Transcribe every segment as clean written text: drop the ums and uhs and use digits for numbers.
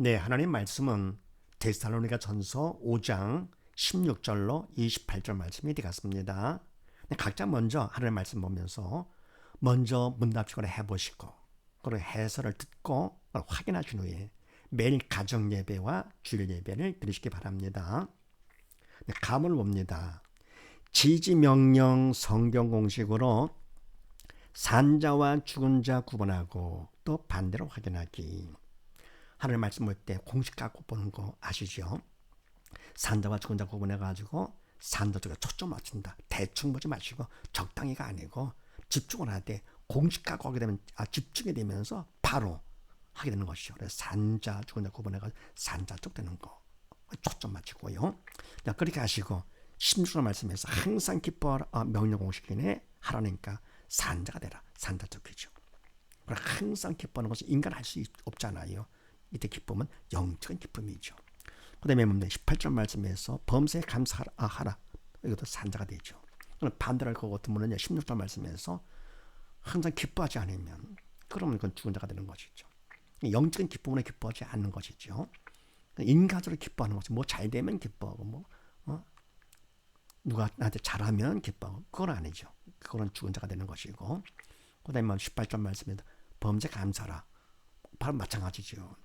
네, 하나님 말씀은 데살로니가 전서 5장 16절로 28절 말씀이 되겠습니다. 각자 먼저 하나님 말씀 보면서 먼저 문답식으로 해보시고 그리고 해설을 듣고 확인하신 후에 매일 가정 예배와 주일 예배를 드리시기 바랍니다. 감을 봅니다. 지지 명령 성경 공식으로 산자와 죽은 자 구분하고 또 반대로 확인하기. 하나님 말씀 볼 때 공식 갖고 보는 거 아시죠? 산자와 죽은 자 구분해가지고 산자 쪽에 초점 맞춘다. 대충 보지 마시고 적당히가 아니고 집중을 하되 공식 갖고 하게 되면 집중이 되면서 바로 하게 되는 것이죠. 그래서 산자 죽은 자 구분해가지고 산자 쪽 되는 거 초점 맞추고요. 자, 그렇게 하시고 16절 말씀에서 항상 기뻐하라 명령 공식이네 하라니까 산자가 되라. 산자 쪽이죠. 항상 기뻐하는 것은 인간 할 수 없잖아요. 이때 기쁨은 영적인 기쁨이죠. 그 다음에 18절 말씀에서 범사에 감사하라. 이것도 산자가 되죠. 반대로 할 것 같으면 16절 말씀에서 항상 기뻐하지 않으면 그러면 그건 죽은 자가 되는 것이죠. 영적인 기쁨으로 기뻐하지 않는 것이죠. 인간적으로 기뻐하는 것이 뭐 잘 되면 기뻐하고 누가 나한테 잘하면 기뻐하고 그건 아니죠. 그건 죽은 자가 되는 것이고 그 다음에 18절 말씀에서 범사에 감사하라. 바로 마찬가지죠.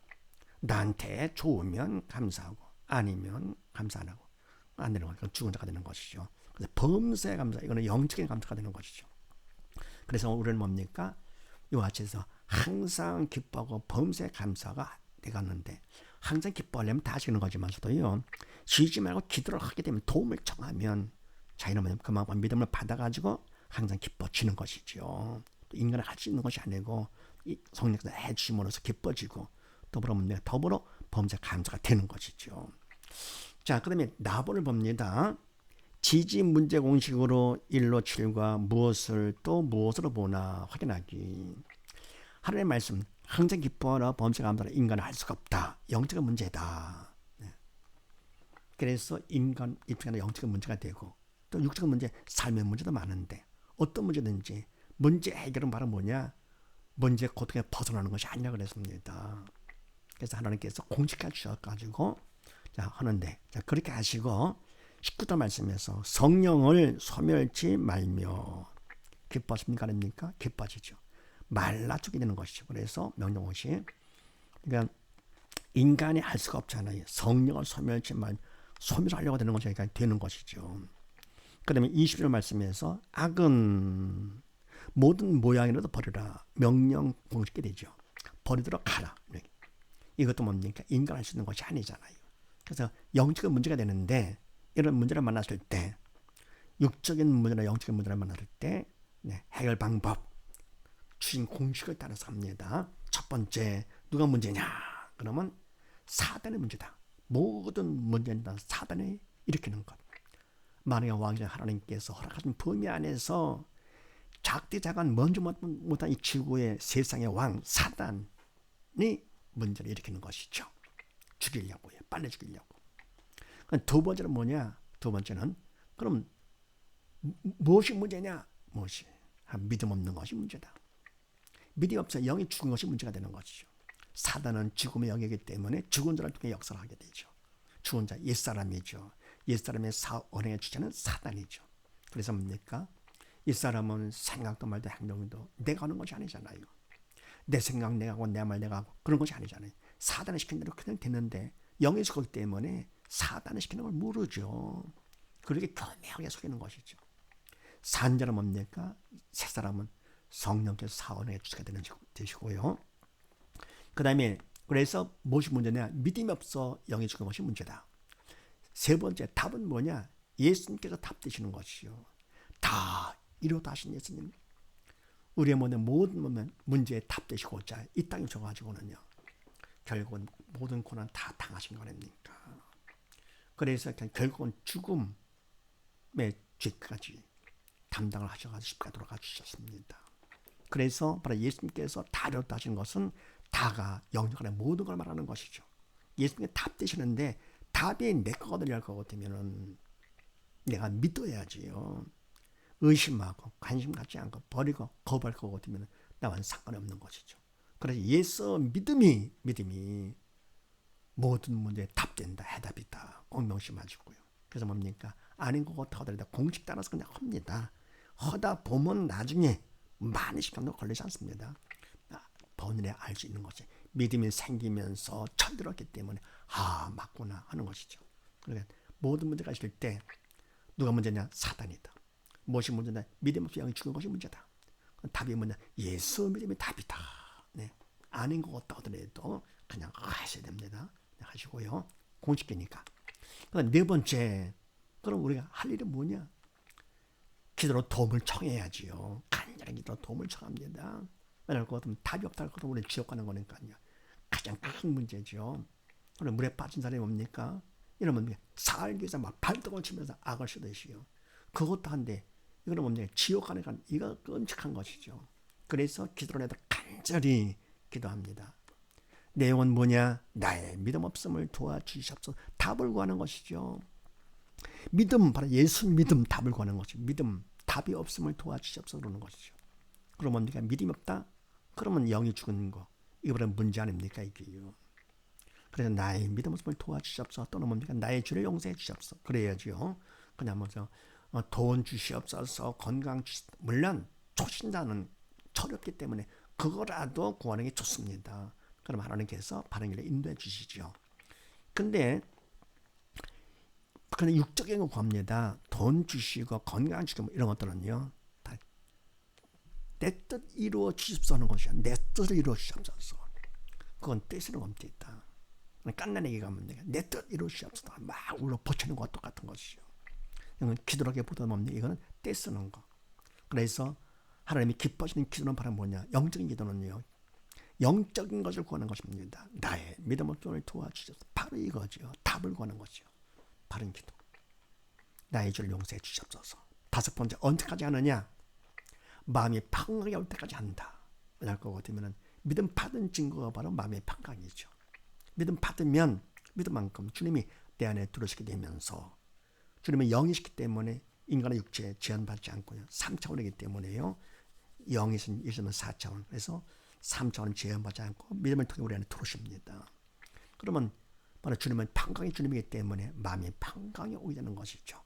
나한테 좋으면 감사하고 아니면 감사 안 하고 안 되는 거니까 죽은 자가 되는 것이죠. 그래서 범사에 감사, 이거는 영적인 감사가 되는 것이죠. 그래서 우리는 뭡니까? 이와 같이 해서 항상 기뻐하고 범사에 감사가 되었는데 항상 기뻐하려면 다 하시는 거지만서도요. 쉬지 말고 기도를 하게 되면 도움을 청하면 자기는 그만큼 믿음을 받아가지고 항상 기뻐지는 것이죠. 인간은 할 수 있는 것이 아니고 성령께서 해주심으로써 기뻐지고 더불어 범사 감사가 되는 것이죠. 자, 그 다음에 나본을 봅니다. 지지 문제 공식으로 1로 7과 무엇을 또 무엇으로 보나 확인하기. 하나님의 말씀 항상 기뻐하라 범사 감사라 인간은 할 수가 없다. 영적인 문제다. 그래서 인간 입장에서 영적인 문제가 되고 또 육적인 문제, 삶의 문제도 많은데 어떤 문제든지 문제 해결은 바로 뭐냐? 문제 고통에 벗어나는 것이 아니라 그랬습니다. 그래서 하나님께서 공식화 주셔가지고 하는데 그렇게 하시고 19절 말씀에서 성령을 소멸치 말며 기뻐하십니까? 아닙니까? 기뻐지죠. 말라 죽게 되는 것이죠. 그래서 명령옷이 그러니까 인간이 할 수가 없잖아요. 성령을 소멸치 말며 소멸하려고 되는 것이 되는 것이죠. 그 다음에 20절 말씀에서 악은 모든 모양이라도 버리라. 명령 공식이 되죠. 버리도록 하라. 이것도 뭡니까? 인간 할 수 있는 것이 아니잖아요. 그래서 영적인 문제가 되는데 이런 문제를 만났을 때 육적인 문제나 영적인 문제를 만났을 때 해결 방법 주신 공식을 따라서 합니다. 첫 번째 누가 문제냐? 그러면 사단의 문제다. 모든 문제는 다 사단이 일으키는 것. 만약에 왕자 하나님께서 허락하신 범위 안에서 작대작은 먼저 못한 이 지구의 세상의 왕 사단이 문제를 일으키는 것이죠. 죽이려고요. 빨리 죽이려고. 두 번째는 뭐냐? 두 번째는 그럼 무엇이 문제냐? 무엇이? 믿음 없는 것이 문제다. 믿음 없어 영이 죽은 것이 문제가 되는 것이죠. 사단은 죽음의 영이기 때문에 죽은 자를 통해 역사를 하게 되죠. 죽은 자 옛사람이죠. 옛사람의 언행의 주체는 사단이죠. 그래서 뭡니까? 이 사람은 생각도 말도 행동도 내가 하는 것이 아니잖아요. 내 생각 내가 하고 내 말 내가 하고 그런 것이 아니잖아요. 사단이 시킨 대로 그냥 됐는데 영이 속기 때문에 사단이 시키는 걸 모르죠. 그렇게 교묘하게 속이는 것이죠. 산자는 뭡니까? 새 사람은 성령께서 사원의 주체가 되시고요. 그 다음에 그래서 무엇이 문제냐? 믿음이 없어 영이 죽은 것이 문제다. 세 번째 답은 뭐냐? 예수님께서 답 되시는 것이요. 다 이루다 하신 예수님. 우리의 모든 문제에 답 되시고자 이 땅에 오셔가지고는요. 결국은 모든 고난 다 당하신 거 아닙니까? 그래서 결국은 죽음의 죄까지 담당을 하셔가지고 십자가에 돌아가 주셨습니다. 그래서 바로 예수님께서 다 이루다 하신 것은 다가 영역안의 모든 걸 말하는 것이죠. 예수님께 답 되시는데 답이 내 거거든요 할 것 같으면 내가 믿어야지요. 의심하고 관심 갖지 않고 버리고 거부할 것 같으면 나와는 상관이 없는 것이죠. 그래서 예수 믿음이 모든 문제에 답된다, 해답이다. 꼭 명심하시고요. 그래서 뭡니까? 아닌 것 같아 하더라도 공식 따라서 그냥 합니다. 하다 보면 나중에 많이 시간도 걸리지 않습니다. 번일에 알 수 있는 것이 믿음이 생기면서 철들었기 때문에 맞구나 하는 것이죠. 그러니까 모든 문제가 있을 때 누가 문제냐? 사단이다. 무엇이 문제냐? 믿음 없이 영이 죽은 것이 문제다. 답이 뭐냐? 예수 믿음이 답이다. 네. 아닌 것 같다 하더라도 그냥 하셔야 됩니다. 하시고요. 공식이니까. 네 번째, 그럼 우리가 할 일은 뭐냐? 기도로 도움을 청해야지요. 간절히 기도로 도움을 청합니다. 왜냐하면 그것 같으면 답이 없다고 하면 우리 지옥 가는 거니까요. 가장 큰 문제죠. 그럼 물에 빠진 사람이 뭡니까? 이러면 살기 위해서 막 발등을 치면서 악을 쓰듯이요. 그것도 한데 이거는 뭡니까? 지옥 가는 건 이거 끔찍한 것이죠. 그래서 기도를 해도 간절히 기도합니다. 내용은 뭐냐? 나의 믿음 없음을 도와주시옵소서. 답을 구하는 것이죠. 믿음, 바로 예수 믿음 답을 구하는 것이죠. 믿음, 답이 없음을 도와주시옵소서 그러는 것이죠. 그러면 뭡니까? 믿음이 없다? 그러면 영이 죽은 거. 이거 바로 문제 아닙니까? 이게요. 그래서 나의 믿음 없음을 도와주시옵소서. 또는 뭡니까? 나의 죄를 용서해 주시옵소서. 그래야죠. 그냥 먼저 돈 주시옵소서, 건강 주시옵소서. 물론 초신자는 철없기 때문에 그거라도 구하는 게 좋습니다. 그럼 하나님께서 바른 길로 인도해 주시죠. 근데 그냥 육적인 거 구합니다. 돈 주시고 건강 주시고 이런 것들은요. 다 내 뜻 이루어 주십시오 하는 것이야. 내 뜻을 이루어 주십시오. 그건 뜻으로 멈춰있다. 깐난에게 가면 내 뜻 이루어 주십시오. 막 울어 버치는 것과 똑같은 것이죠. 이건 기도라기보다 뭡니까? 이거는 떼쓰는 거. 그래서 하나님이 기뻐하시는 기도는 바로 뭐냐? 영적인 기도는요. 영적인 것을 구하는 것입니다. 나의 믿음 없음을 도와주셔서 바로 이거죠. 답을 구하는 거죠. 바른 기도. 나의 죄를 용서해 주시옵소서. 다섯 번째, 언제까지 하느냐? 마음이 평강이 올 때까지 한다. 왜냐할 것 같으면 믿음 받은 증거가 바로 마음의 평강이죠. 믿음 받으면 믿음만큼 주님이 내 안에 들어오시게 되면서 주님은 영이시기 때문에 인간의 육체에 제한받지 않고요. 3차원이기 때문에요. 영이 있으면 4차원. 그래서 3차원은 제한받지 않고 믿음을 통해 우리 안에 들어오십니다. 그러면 바로 주님은 평강의 주님이기 때문에 마음이 평강이 오게 되는 것이죠.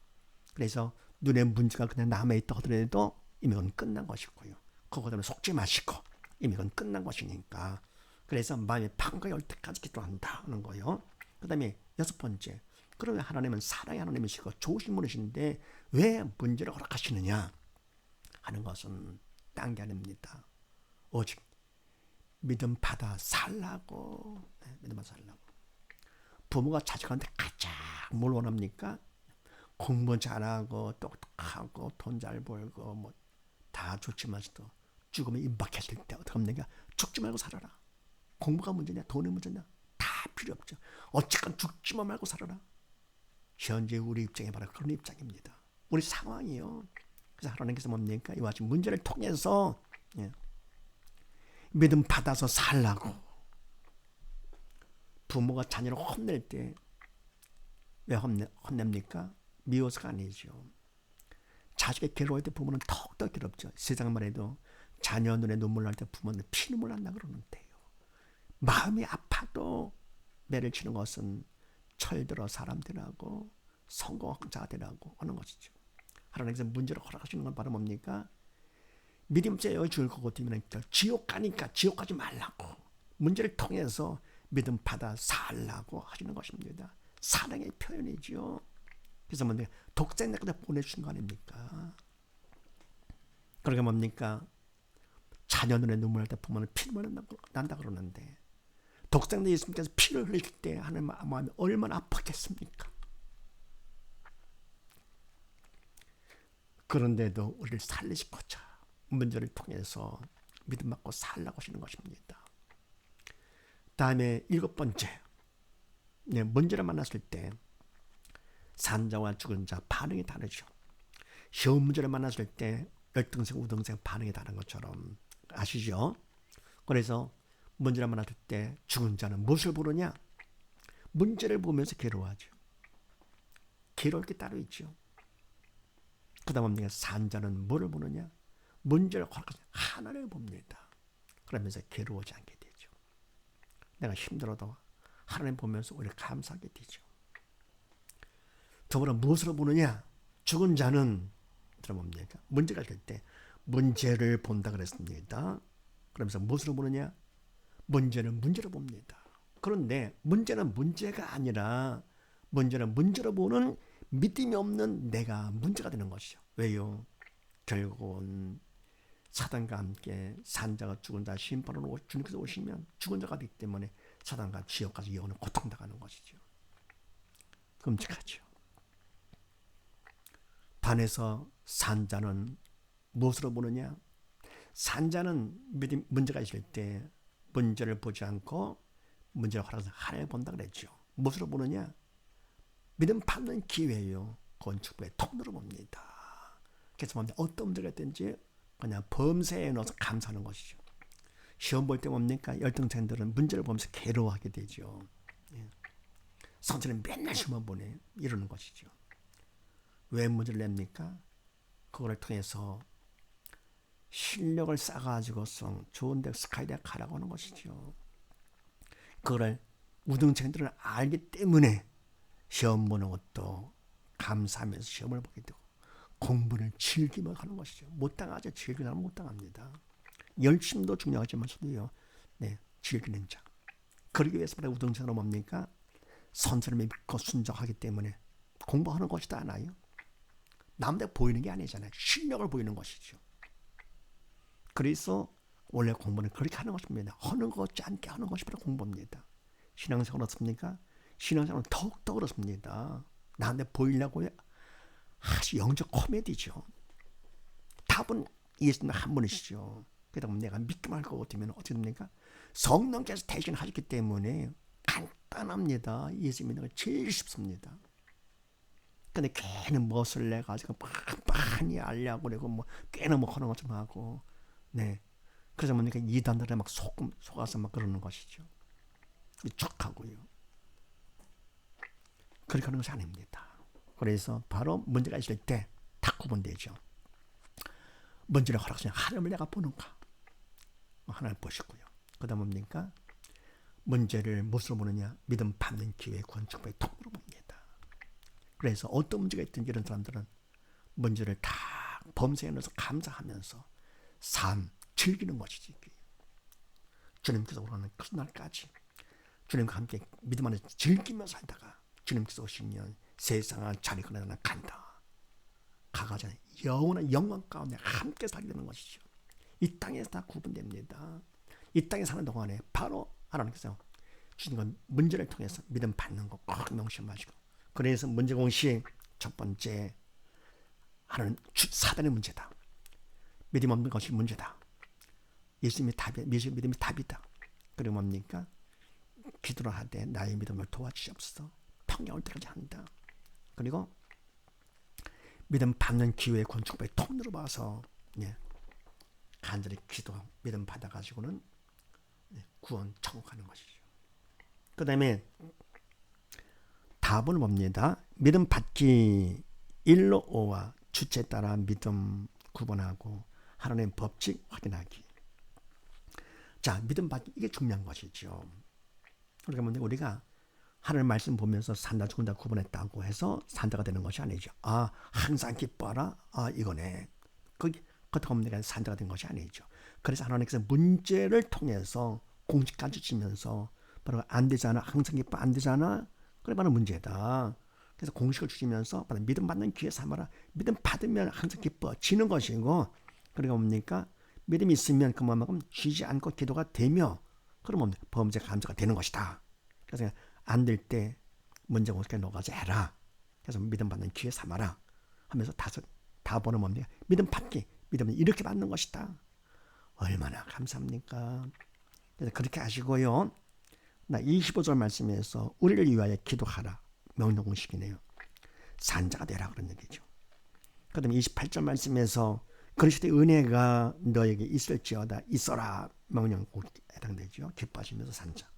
그래서 눈에 문제가 그냥 남아있다 하더라도 이미 그건 끝난 것이고요. 그거 때문에 속지 마시고 이미 그건 끝난 것이니까. 그래서 마음이 평강이 올 때까지 기도한다 하는 거예요. 그 다음에 여섯 번째, 그러면 하나님은 사랑의 하나님이시고 좋으신 분이신데 왜 문제를 허락하시느냐 하는 것은 딴 게 아닙니다. 오직 믿음 받아 살라고. 믿음 받아 살라고. 부모가 자식한테 가장 뭘 원합니까? 공부 잘하고 똑똑하고 돈 잘 벌고 뭐 다 좋지만서도 죽음에 임박했을 때 어떻게 합니까? 죽지 말고 살아라. 공부가 문제냐 돈이 문제냐 다 필요 없죠. 어쨌건 죽지만 말고 살아라. 현재 우리 입장에 바로 그런 입장입니다. 우리 상황이요. 그래서 하나님께서 뭡니까? 이와 같이 문제를 통해서 믿음 받아서 살라고. 부모가 자녀를 혼낼 때 왜 혼냅니까? 미워서가 아니죠. 자식이 괴로울 때 부모는 더욱더 괴롭죠. 세상만 해도 자녀 눈에 눈물 날 때 부모는 피눈물 난다 그러는데요. 마음이 아파도 매를 치는 것은 철들어 사람들하고 성공자들하고 하는 것이죠. 하나님께서 문제를 허락하시는 건 바로 뭡니까? 믿음죄에 죽을 것 같으면 지옥 가니까 지옥 가지 말라고. 문제를 통해서 믿음 받아 살라고 하시는 것입니다. 사랑의 표현이죠. 그래서 뭡니까? 독생자까지 보내주신 거 아닙니까? 그러니까 뭡니까? 자녀 눈에 눈물 날 때 부모는 피눈물 난다 그러는데 독생자 예수님께서 피를 흘릴 때 하나님 마음이 얼마나 아팠겠습니까? 그런데도 우리를 살리시고자 문제를 통해서 믿음 받고 살라고 하시는 것입니다. 다음에 일곱 번째, 문제를 만났을 때 산자와 죽은 자 반응이 다르죠. 시험 문제를 만났을 때 열등생, 우등생 반응이 다른 것처럼 아시죠? 그래서 문제를 만났을 때 죽은 자는 무엇을 보느냐? 문제를 보면서 괴로워하죠. 괴로울 게 따로 있죠. 그 다음 산자는 뭐를 보느냐? 문제를 허락하신 하나를 봅니다. 그러면서 괴로워하지 않게 되죠. 내가 힘들어도 하나님 보면서 오히려 감사하게 되죠. 더불어 무엇으로 보느냐? 죽은 자는 뭡니까? 문제가 있을 때 문제를 본다 그랬습니다. 그러면서 무엇으로 보느냐? 문제는 문제로 봅니다. 그런데 문제는 문제가 아니라 문제는 문제로 보는 믿음이 없는 내가 문제가 되는 것이죠. 왜요? 결국은 사단과 함께 산자가 죽은 자 심판으로 주님께서 오시면 죽은 자가 되기 때문에 사단과 지옥까지 영원히 고통당하는 것이죠. 끔찍하죠. 반해서 산자는 무엇으로 보느냐? 산자는 문제가 있을 때 문제를 보지 않고 문제를 허락해서 하나님을 본다 그랬죠. 무엇으로 보느냐? 믿음 받는 기회예요. 건축부의 통로로 봅니다. 그래서 어떤 문제가 있든지 그냥 범세에 넣어서 감사하는 것이죠. 시험 볼 때 뭡니까? 열등생들은 문제를 보면서 괴로워하게 되죠. 성질은 맨날 시험만 보네. 이러는 것이죠. 왜 문제를 냅니까? 그걸 통해서 실력을 쌓아가지고서 좋은 데 스카이대학 가라고 하는 것이죠. 그걸 우등생들은 알기 때문에 시험 보는 것도 감사하면서 시험을 보게 되고 공부를 즐기며 하는 것이죠. 못 당하죠. 즐기는 사람은 못 당합니다. 열심도 중요하지만서도요. 즐기는 자. 그러기 위해서 우등생으로 뭡니까? 선생님을 믿고 순종하기 때문에 공부하는 것이다 하나요? 남들 보이는 게 아니잖아요. 실력을 보이는 것이죠. 그래서 원래 공부는 그렇게 하는 것입니다. 하는 것 같지 않게 하는 것이 바로 공부입니다. 신앙생활 어떻습니까? 신앙생활은 더욱더 그렇습니다. 나한테 보이려고 아주 영적 코미디죠. 답은 예수님 한 분이시죠. 그러다 보면 내가 믿기만 할 것 같으면 어떻게 됩니까? 성령께서 대신 하셨기 때문에 간단합니다. 예수 믿는 거 제일 쉽습니다. 근데 괜히 멋을 내가지고 빤히 알려고 그러고 뭐 꽤나 뭐 하는 것 좀 하고 그래서 뭡니까? 이단들에 막 속아서 막 그러는 것이죠. 척하고요. 그렇게 하는 것이 아닙니다. 그래서 바로 문제가 있을 때 딱 구분되죠. 문제를 허락하시는 하나님을 내가 보는가? 하나님을 보시고요. 그 다음 뭡니까? 문제를 무엇으로 보느냐? 믿음 받는 기회, 건축부의 통로로 봅니다. 그래서 어떤 문제가 있든지 이런 사람들은 문제를 다 범세에 넣어서 감사하면서 삶 즐기는 것이지. 주님께서 오라는 그 날까지 주님과 함께 믿음 안에서 즐기면서 살다가 주님께서 오시면 세상을 자리 끊어나 간다. 가가지고 영원한 영광 가운데 함께 살게 되는 것이죠. 이 땅에서 다 구분됩니다. 이 땅에 사는 동안에 바로 하나님께서 주신 건 문제를 통해서 믿음 받는 거 꼭 명심하시고, 그래서 문제 공식 첫 번째 하나는 사단의 문제다. 믿음 없는 것이 문제다. 예수님이 답이, 믿음이 답이다. 그리고 뭡니까? 기도를 하되 나의 믿음을 도와주시옵소서. 평양 올 때까지 한다. 그리고 믿음 받는 기회의 건축부의 통로로 봐서 간절히 기도, 믿음 받아가지고는 구원 천국하는 것이죠. 그 다음에 답은 뭡니다. 믿음 받기 1로 5와 주체에 따라 믿음 구분하고 하나님의 법칙 확인하기. 자, 믿음 받기, 이게 중요한 것이죠. 그러니까 우리가 하나님 말씀 보면서 산다 죽은다 구분했다고 해서 산자가 되는 것이 아니죠. 아, 항상 기뻐하라. 아, 이거네. 그렇다고 하면 내가 산자가 된 것이 아니죠. 그래서 하나님께서 문제를 통해서 공식까지 주시면서 바로 안 되잖아. 항상 기뻐 안 되잖아. 그래 바로 문제다. 그래서 공식을 주시면서 바로 믿음 받는 기회 삼아라. 믿음 받으면 항상 기뻐 지는 것이고, 그리고 뭡니까? 믿음이 있으면 그만큼 쉬지 않고 기도가 되며, 그러면 범죄 감사가 되는 것이다. 그래서 안 될 때 문제 공식에 녹아서 해라. 그래서 믿음 받는 기회 삼아라 하면서 다 보는 뭡니까? 믿음 받기. 믿음은 이렇게 받는 것이다. 얼마나 감사합니까? 그래서 그렇게 하시고요. 나 25절 말씀에서 우리를 위하여 기도하라. 명령 공식이네요. 산자가 되라 그런 얘기죠. 그 다음에 28절 말씀에서 그리스도의 은혜가 너에게 있을지어다. 있어라. 명령 공식에 해당되죠. 기뻐하시면서 산자.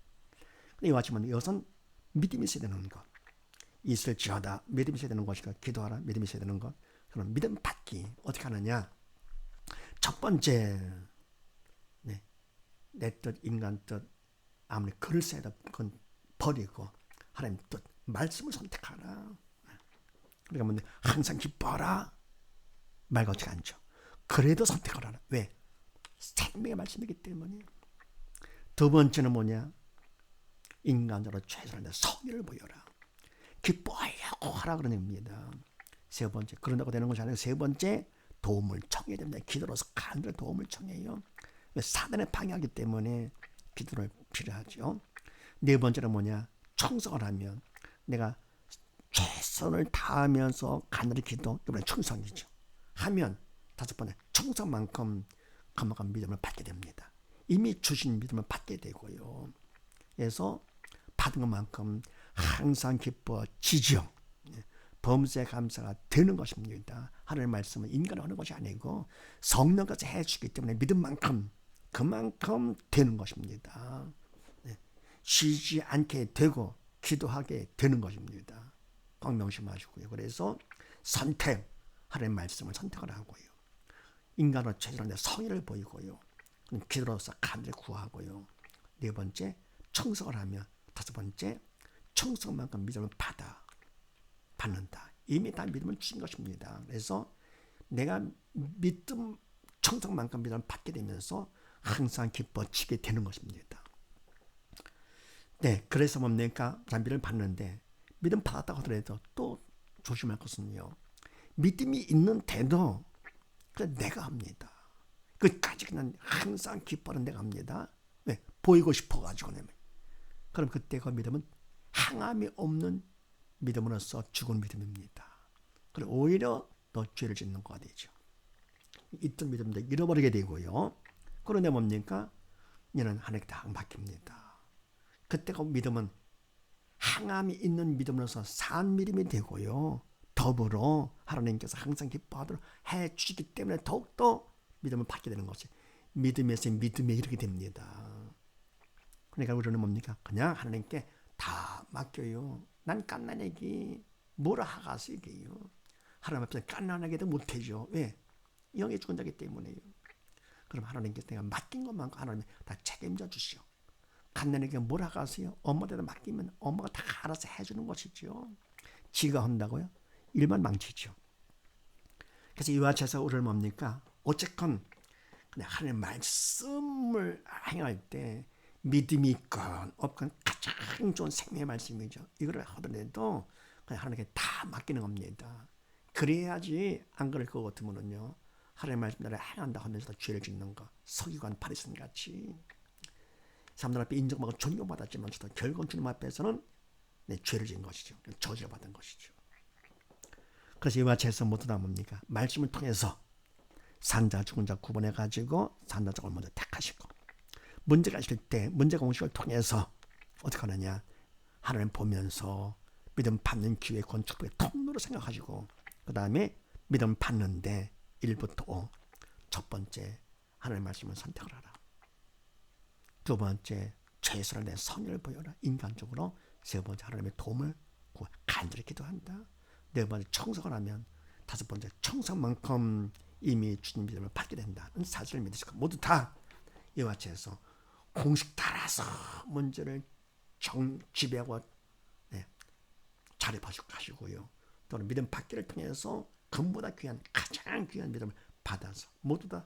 이와 같이 이것은 믿음이 있어야 되는 것. 있을지어다. 믿음이 있어야 되는 것이니까 기도하라. 믿음이 있어야 되는 것. 그럼 믿음 받기 어떻게 하느냐? 첫 번째, 내 뜻, 인간 뜻, 아무리 글을 써야 그건 버리고 하나님 뜻 말씀을 선택하라. 그러니까 뭐 항상 기뻐하라 말 같지 않죠. 그래도 선택을 하라. 왜? 생명의 말씀이기 때문에. 두 번째는 뭐냐? 인간적으로 최선을 다해 성의를 보여라. 기뻐하려고 하라 그러는 겁니다. 세 번째, 그런다고 되는 것이 아니고 세 번째, 도움을 청해야 됩니다. 기도로서 간절히 도움을 청해요. 왜? 사단에 방해하기 때문에 기도를 필요하죠. 네 번째는 뭐냐? 충성을 하면 내가 최선을 다하면서 간절히 기도, 이번에 충성이죠. 하면 다섯 번째, 충성만큼 그만큼 믿음을 받게 됩니다. 이미 주신 믿음을 받게 되고요. 그래서 받은 것만큼 항상 기뻐지죠. 범사에 감사가 되는 것입니다. 하나님의 말씀은 인간이 하는 것이 아니고 성령께서 해주기 때문에 믿음만큼 그만큼 되는 것입니다. 쉬지 않게 되고 기도하게 되는 것입니다. 꼭 명심하시고요. 그래서 선택, 하나님의 말씀을 선택을 하고요. 인간으로 최선을 다해 성의를 보이고요. 기도로서 간절히 구하고요. 네 번째, 충성을 하며 다섯 번째, 충성만큼 믿음을 받는다. 이미 다 믿음을 주신 것입니다. 그래서 내가 믿음, 충성만큼 믿음을 받게 되면서 항상 기뻐지게 되는 것입니다. 네, 그래서 뭡니까? 믿음을 받는데 믿음 받았다고 하더라도 또 조심할 것은요. 믿음이 있는데도 내가 합니다. 끝까지 그냥 항상 기뻐하는 내가 합니다. 왜? 보이고 싶어가지고. 그럼 그때 그 믿음은 항암이 없는 믿음으로서 죽은 믿음입니다. 그리고 오히려 더 죄를 짓는 거가 되죠. 있던 믿음도 잃어버리게 되고요. 그런데 뭡니까? 이는 하나님께 다 맡깁니다. 그때가 믿음은 항암이 있는 믿음으로서 산 믿음이 되고요. 더불어 하나님께서 항상 기뻐하도록 해주시기 때문에 더욱더 믿음을 받게 되는 것이 믿음에서 믿음에 이르게 됩니다. 그러니까 우리는 뭡니까? 그냥 하나님께 다 맡겨요. 난 깐난애기 뭐라 하가시게요. 하나님 앞에서 깐난하게도 못해죠. 왜? 영의 죽은 자기 때문에요. 그럼 하나님께서 내가 맡긴 것만큼 하나님이 다 책임져 주시오. 깐난에게 뭐라 하세요? 엄마한테 맡기면 엄마가 다 알아서 해주는 것이죠. 지가 한다고요? 일만 망치죠. 그래서 이와 같이 해서 우리는 뭡니까? 어쨌건 그냥 하나님의 말씀을 행할 때 믿음이 있건 없건 가장 좋은 생명의 말씀이죠. 이걸 하더라도 그냥 하나님께 다 맡기는 겁니다. 그래야지 안 그럴 것 같으면요. 하나님의 말씀대로 행한다 하면서도 죄를 짓는 거. 서기관 바리새인 같이. 사람들 앞에 인정받고 존경받았지만 결국 주님 앞에서는 죄를 지은 것이죠. 저주를 받은 것이죠. 그래서 이와 같이 해서 모두 다 뭡니까? 말씀을 통해서 산자 죽은 자 구분해가지고 산자적을 먼저 택하시고 문제가 있을 때 문제 공식을 통해서 어떻게 하느냐? 하나님 보면서 믿음 받는 기회 건축부의 통로로 생각하시고 그 다음에 믿음 받는데 1부터 5 첫 번째 하나님의 말씀을 선택을 하라. 두 번째 최선을 내 선의를 보여라. 인간적으로. 세 번째 하나님의 도움을 간절히 기도한다. 네 번째 청성을 하면 다섯 번째 청성만큼 이미 주님 믿음을 받게 된다는 사실을 믿으시고 모두 다 이와 같이 해서 공식 따라서 문제를 지배하고 자립하시고요. 또는 믿음 받기를 통해서 금보다 귀한 가장 귀한 믿음을 받아서 모두 다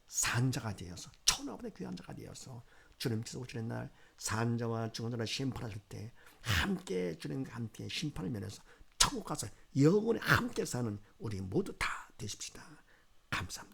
산자가 되어서 천하보다 귀한 자가 되어서 주님께서 오시는 날 산자와 죽은 자를 심판하실 때 함께 주님과 함께 심판을 면해서 천국 가서 영원히 함께 사는 우리 모두 다 되십시다. 감사합니다.